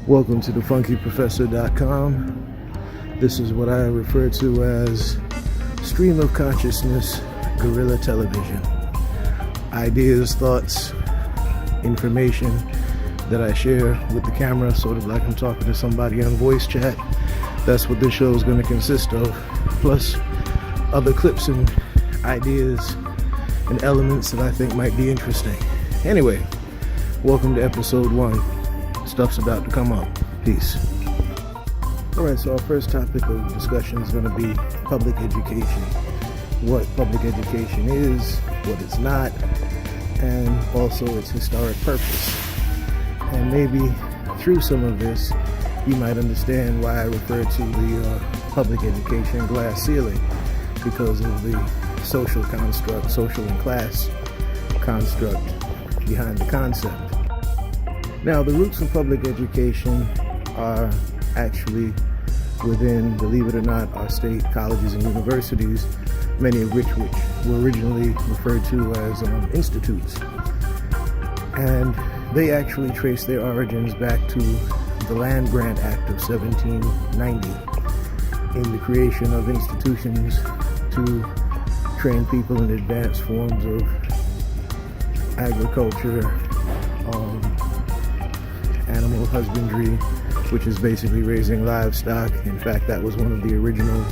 Welcome to DaPhunkeeProfessor.com. This is what I refer to as stream of consciousness guerrilla television. Ideas, thoughts, information that I share with the camera, sort of like I'm talking to somebody on voice chat. That's what this show is going to consist of, plus other clips and ideas and elements that I think might be interesting. Anyway, welcome to episode 1. Stuff's about to come up. Peace. Alright, so our first topic of discussion is going to be public education. What public education is, what it's not, and also its historic purpose. And maybe through some of this, you might understand why I refer to the public education glass ceiling, because of the social construct, social and class construct behind the concept. Now, the roots of public education are actually within, believe it or not, our state colleges and universities, many of which were originally referred to as institutes. And they actually trace their origins back to the Land Grant Act of 1790 in the creation of institutions to train people in advanced forms of agriculture, animal husbandry, which is basically raising livestock. In fact, that was one of the original,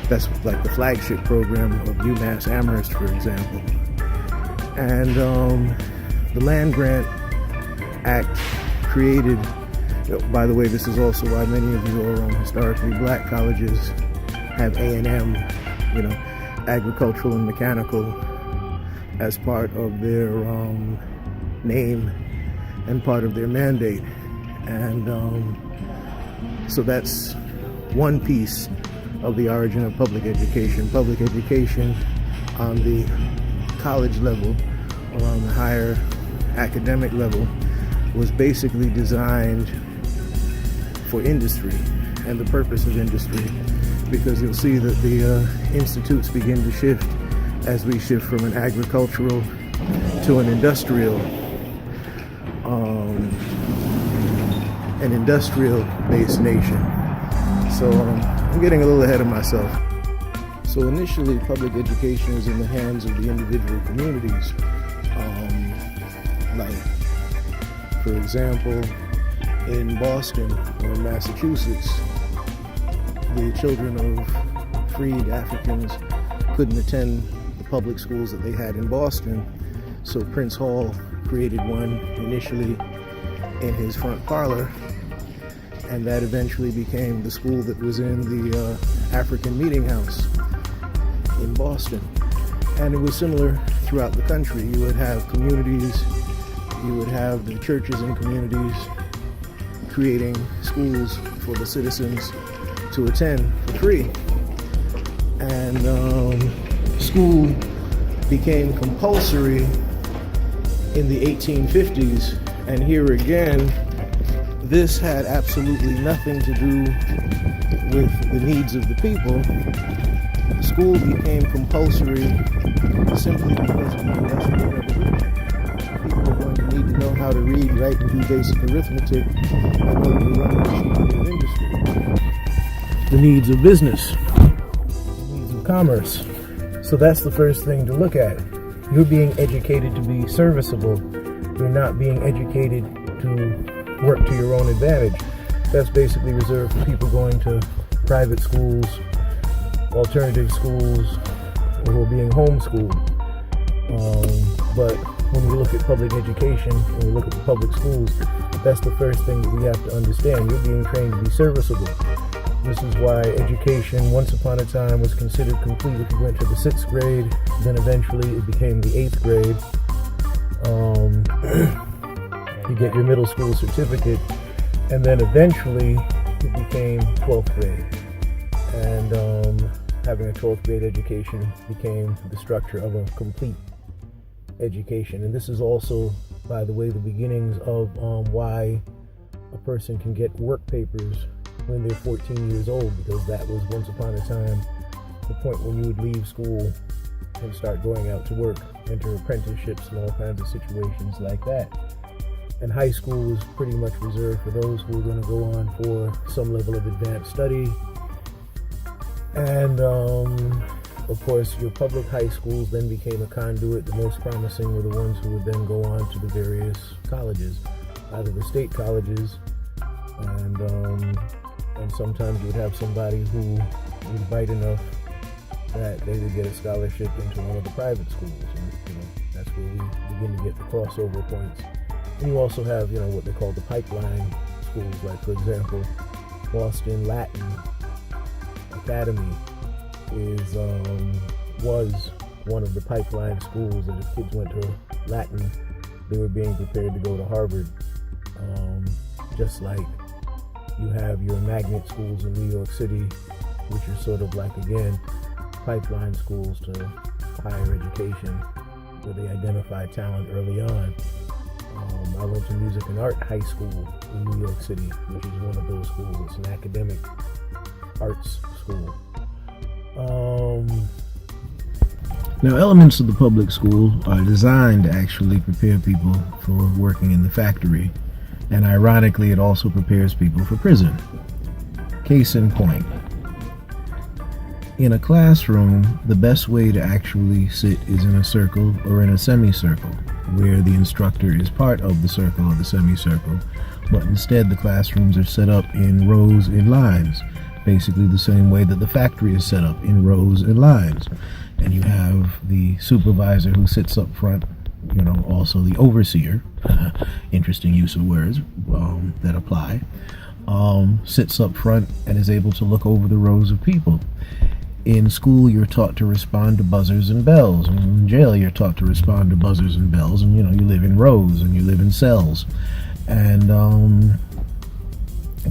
that's like the flagship program of UMass Amherst, for example. And the Land Grant Act created, by the way, this is also why many of your historically black colleges have A&M, agricultural and mechanical, as part of their name and part of their mandate. And so that's one piece of the origin of public education. Public education on the college level or on the higher academic level was basically designed for industry and the purpose of industry, because you'll see that the institutes begin to shift as we shift from an agricultural to an industrial-based nation. So I'm getting a little ahead of myself. So initially, public education was in the hands of the individual communities. Like, for example, in Boston or in Massachusetts, the children of freed Africans couldn't attend the public schools that they had in Boston. So Prince Hall created one initially in his front parlor, and that eventually became the school that was in the African Meeting House in Boston. And it was similar throughout the country. You would have communities, you would have the churches and communities creating schools for the citizens to attend for free. And school became compulsory in the 1850s, and here again, this had absolutely nothing to do with the needs of the people. School became compulsory simply because of the industrial revolution. People are going to need to know how to read, write, and do basic arithmetic in order to run the machinery of industry. The needs of business, the needs of commerce. So that's the first thing to look at. You're being educated to be serviceable. You're not being educated to work to your own advantage. That's basically reserved for people going to private schools, alternative schools, or who are being homeschooled. But when we look at public education, when we look at the public schools, that's the first thing that we have to understand. You're being trained to be serviceable. This is why education, once upon a time, was considered complete if you went to the 6th grade. Then eventually it became the 8th grade. You get your middle school certificate, and then eventually it became 12th grade. And having a 12th grade education became the structure of a complete education. And this is also, by the way, the beginnings of why a person can get work papers when they're 14 years old, because that was once upon a time the point when you would leave school and start going out to work, enter apprenticeships and all kinds of situations like that. And high school is pretty much reserved for those who are going to go on for some level of advanced study. And of course, your public high schools then became a conduit. The most promising were the ones who would then go on to the various colleges, either the state colleges, and sometimes you would have somebody who was bright enough that they would get a scholarship into one of the private schools, and that's where we begin to get the crossover points. And you also have what they call the pipeline schools, like for example, Boston Latin Academy was one of the pipeline schools that if kids went to Latin, they were being prepared to go to Harvard. Just like you have your magnet schools in New York City, which are sort of like, again, pipeline schools to higher education, where they identify talent early on. I went to Music and Art High School in New York City, which is one of those schools. It's an academic arts school. Now, elements of the public school are designed to actually prepare people for working in the factory. And ironically, it also prepares people for prison. Case in point. In a classroom, the best way to actually sit is in a circle or in a semicircle, where the instructor is part of the circle or the semicircle, but instead the classrooms are set up in rows and lines, basically the same way that the factory is set up in rows and lines. And you have the supervisor who sits up front, also the overseer, interesting use of words that apply, sits up front and is able to look over the rows of people. In school, you're taught to respond to buzzers and bells. And in jail, you're taught to respond to buzzers and bells. And, you live in rows and you live in cells. And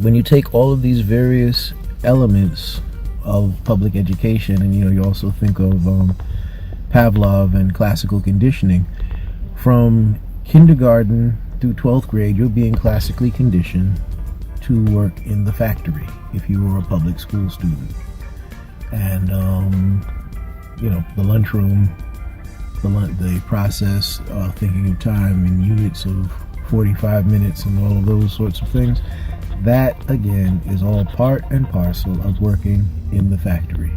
when you take all of these various elements of public education, and, you also think of Pavlov and classical conditioning, from kindergarten through 12th grade, you're being classically conditioned to work in the factory if you were a public school student. And the lunchroom, the process, thinking of time in units of 45 minutes and all of those sorts of things, that again is all part and parcel of working in the factory.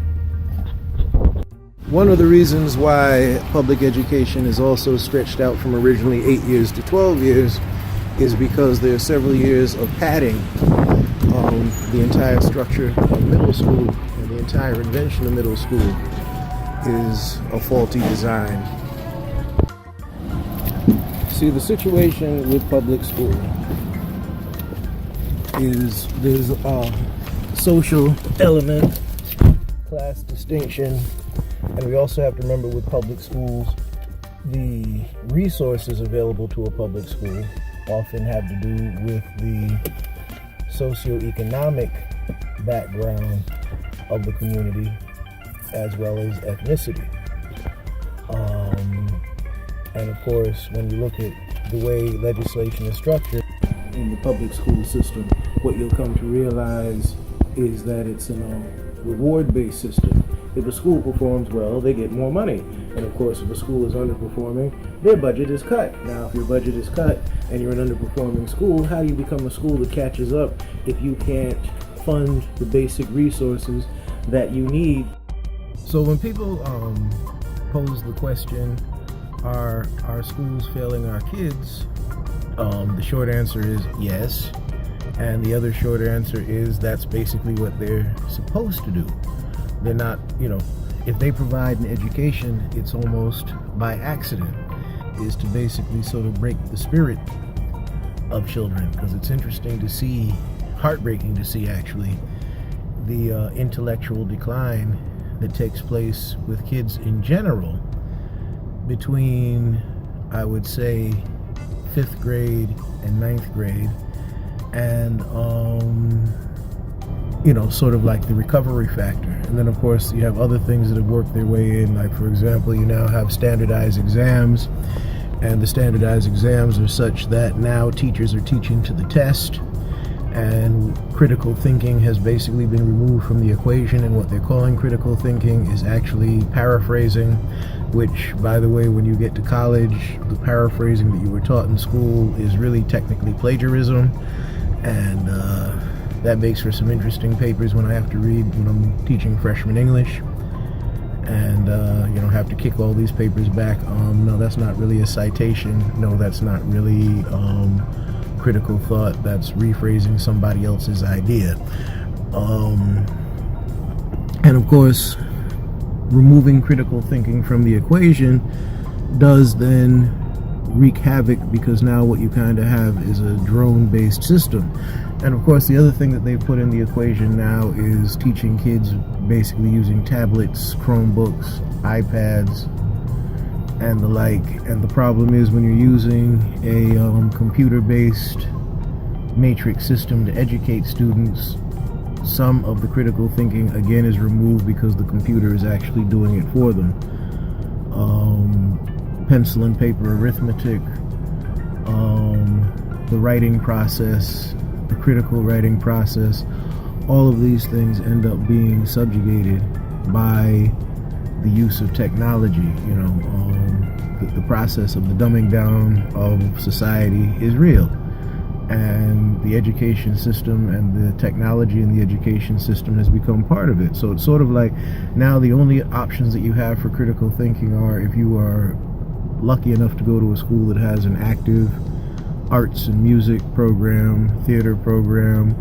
One of the reasons why public education is also stretched out from originally 8 years to 12 years is because there are several years of padding the entire structure of middle school. The entire invention of middle school is a faulty design. See, the situation with public school is there's a social element, class distinction, and we also have to remember with public schools, the resources available to a public school often have to do with the socioeconomic background of the community as well as ethnicity. And of course, when you look at the way legislation is structured in the public school system, what you'll come to realize is that it's a reward-based system. If a school performs well, they get more money. And of course, if a school is underperforming, their budget is cut. Now, if your budget is cut and you're an underperforming school, how do you become a school that catches up if you can't fund the basic resources that you need? So when people pose the question, are schools failing our kids? The short answer is yes. And the other short answer is that's basically what they're supposed to do. They're not, if they provide an education, it's almost by accident, is to basically sort of break the spirit of children, because it's interesting to see, heartbreaking to see actually, the intellectual decline that takes place with kids in general between, I would say, 5th grade and 9th grade, and sort of like the recovery factor. And then of course you have other things that have worked their way in, like for example, you now have standardized exams, and the standardized exams are such that now teachers are teaching to the test, and critical thinking has basically been removed from the equation, and what they're calling critical thinking is actually paraphrasing, which, by the way, when you get to college, the paraphrasing that you were taught in school is really technically plagiarism, and that makes for some interesting papers when I have to read when I'm teaching freshman English, and have to kick all these papers back. No, that's not really a citation. No, that's not really critical thought. That's rephrasing somebody else's idea. And of course, removing critical thinking from the equation does then wreak havoc, because now what you kind of have is a drone-based system. And of course, the other thing that they've put in the equation now is teaching kids basically using tablets, Chromebooks, iPads, and the like. And the problem is, when you're using a computer-based matrix system to educate students, some of the critical thinking again is removed because the computer is actually doing it for them. Pencil and paper arithmetic, the writing process, the critical writing process, all of these things end up being subjugated by the use of technology. The process of the dumbing down of society is real, and the education system and the technology in the education system has become part of it. So it's sort of like now the only options that you have for critical thinking are if you are lucky enough to go to a school that has an active arts and music program, theater program.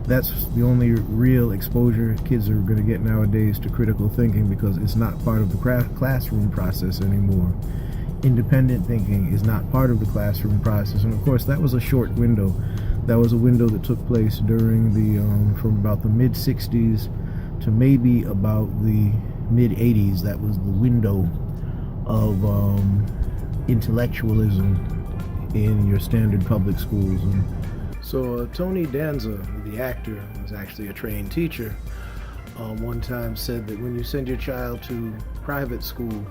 That's the only real exposure kids are going to get nowadays to critical thinking, because it's not part of the classroom process anymore. Independent thinking is not part of the classroom process, and of course that was a short window. That was a window that took place during the from about the mid 60s to maybe about the mid 80s. That was the window of intellectualism in your standard public schools. And so Tony Danza, the actor, was actually a trained teacher, one time said that when you send your child to private school,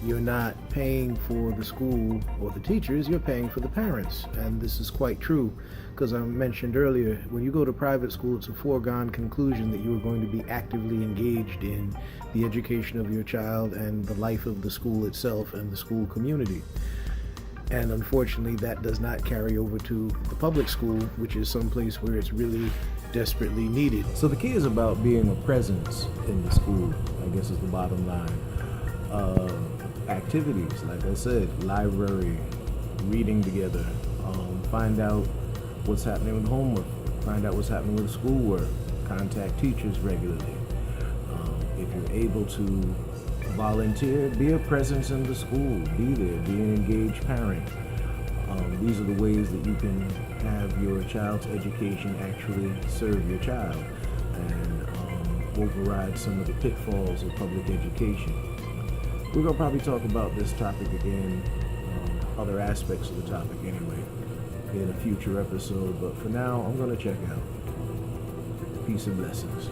you're not paying for the school or the teachers, you're paying for the parents. And this is quite true, because I mentioned earlier, when you go to private school, it's a foregone conclusion that you are going to be actively engaged in the education of your child and the life of the school itself and the school community. And unfortunately, that does not carry over to the public school, which is someplace where it's really desperately needed. So the key is about being a presence in the school, I guess, is the bottom line. Activities, like I said, library, reading together, find out what's happening with homework, find out what's happening with schoolwork, contact teachers regularly. If you're able to volunteer, be a presence in the school, be there, be an engaged parent. These are the ways that you can have your child's education actually serve your child and override some of the pitfalls of public education. We're going to probably talk about this topic again, other aspects of the topic anyway, in a future episode, but for now, I'm going to check out. Peace and blessings.